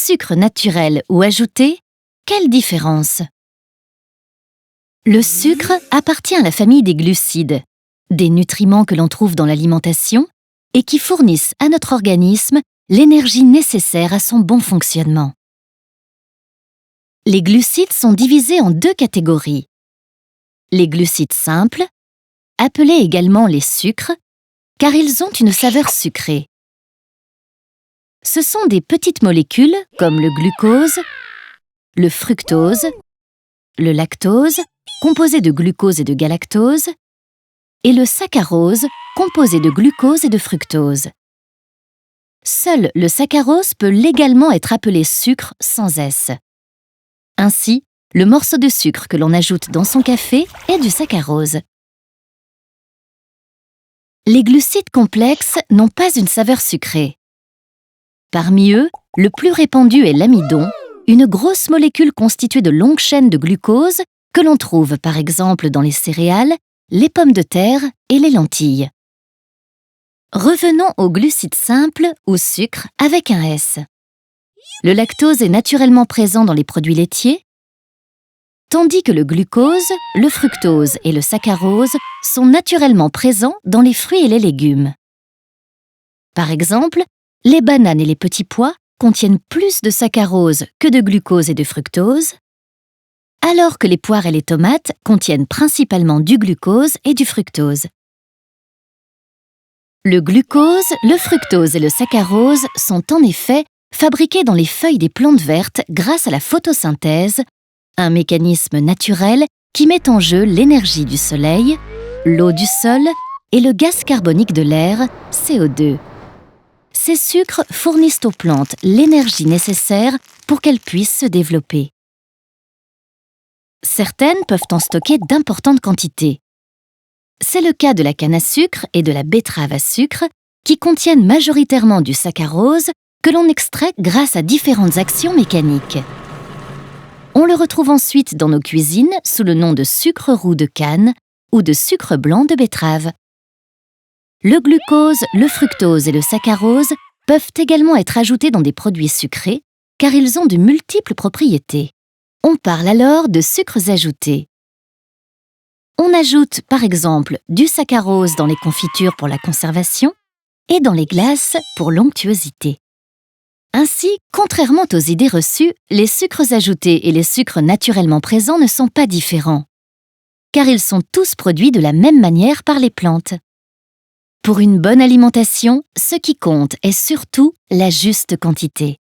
sucre naturel ou ajouté, quelle différence? Le sucre appartient à la famille des glucides, des nutriments que l'on trouve dans l'alimentation et qui fournissent à notre organisme l'énergie nécessaire à son bon fonctionnement. Les glucides sont divisés en deux catégories. Les glucides simples, appelés également les sucres, car ils ont une saveur sucrée. Ce sont des petites molécules comme le glucose, le fructose, le lactose, composé de glucose et de galactose, et le saccharose, composé de glucose et de fructose. Seul le saccharose peut légalement être appelé sucre sans S. Ainsi, le morceau de sucre que l'on ajoute dans son café est du saccharose. Les glucides complexes n'ont pas une saveur sucrée. Parmi eux, le plus répandu est l'amidon, une grosse molécule constituée de longues chaînes de glucose que l'on trouve par exemple dans les céréales, les pommes de terre et les lentilles. Revenons aux glucides simples ou sucres avec un S. Le lactose est naturellement présent dans les produits laitiers, tandis que le glucose, le fructose et le saccharose sont naturellement présents dans les fruits et les légumes. Par exemple, les bananes et les petits pois contiennent plus de saccharose que de glucose et de fructose, alors que les poires et les tomates contiennent principalement du glucose et du fructose. Le glucose, le fructose et le saccharose sont en effet fabriqués dans les feuilles des plantes vertes grâce à la photosynthèse, un mécanisme naturel qui met en jeu l'énergie du soleil, l'eau du sol et le gaz carbonique de l'air, CO2. Ces sucres fournissent aux plantes l'énergie nécessaire pour qu'elles puissent se développer. Certaines peuvent en stocker d'importantes quantités. C'est le cas de la canne à sucre et de la betterave à sucre qui contiennent majoritairement du saccharose que l'on extrait grâce à différentes actions mécaniques. On le retrouve ensuite dans nos cuisines sous le nom de sucre roux de canne ou de sucre blanc de betterave. Le glucose, le fructose et le saccharose peuvent également être ajoutés dans des produits sucrés car ils ont de multiples propriétés. On parle alors de sucres ajoutés. On ajoute par exemple du saccharose dans les confitures pour la conservation et dans les glaces pour l'onctuosité. Ainsi, contrairement aux idées reçues, les sucres ajoutés et les sucres naturellement présents ne sont pas différents, car ils sont tous produits de la même manière par les plantes. Pour une bonne alimentation, ce qui compte est surtout la juste quantité.